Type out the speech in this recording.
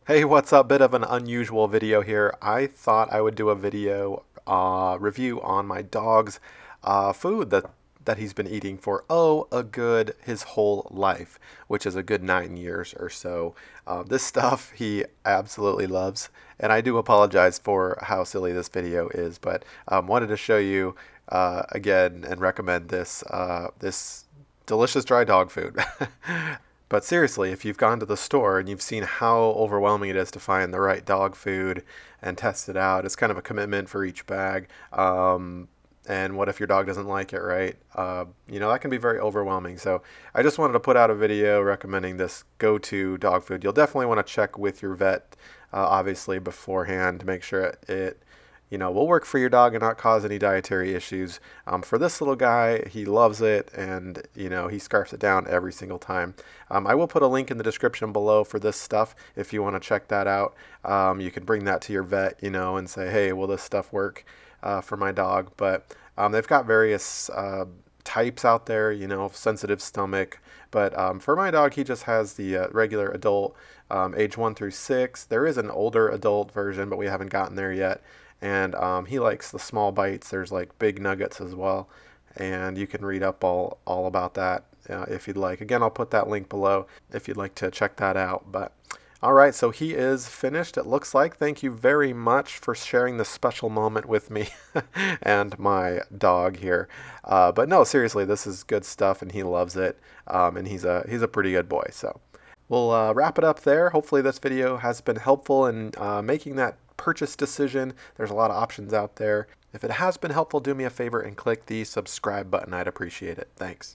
Hey, what's up? Bit of an unusual video here. I thought I would do a video review on my dog's food that he's been eating for a good his whole life, which is a good 9 years or so. This stuff he absolutely loves, and I do apologize for how silly this video is, but wanted to show you again and recommend this delicious dry dog food. But seriously, if you've gone to the store and you've seen how overwhelming it is to find the right dog food and test it out, it's kind of a commitment for each bag. And what if your dog doesn't like it, right? That can be very overwhelming. So I just wanted to put out a video recommending this go-to dog food. You'll definitely want to check with your vet, obviously, beforehand to make sure it will work for your dog and not cause any dietary issues. For this little guy, he loves it, and he scarfs it down every single time. I will put a link in the description below for this stuff if you want to check that out. You can bring that to your vet, and say, hey, will this stuff work for my dog? But they've got various types out there, sensitive stomach. But for my dog, he just has the regular adult, age 1 through 6. There is an older adult version, but we haven't gotten there yet. And he likes the small bites. There's like big nuggets as well. And you can read up all about that if you'd like. Again, I'll put that link below if you'd like to check that out. But all right, so he is finished, it looks like. Thank you very much for sharing this special moment with me and my dog here. But no, seriously, this is good stuff, and he loves it. And he's a pretty good boy. So we'll wrap it up there. Hopefully this video has been helpful in making that purchase decision. There's a lot of options out there. If it has been helpful, do me a favor and click the subscribe button. I'd appreciate it. Thanks.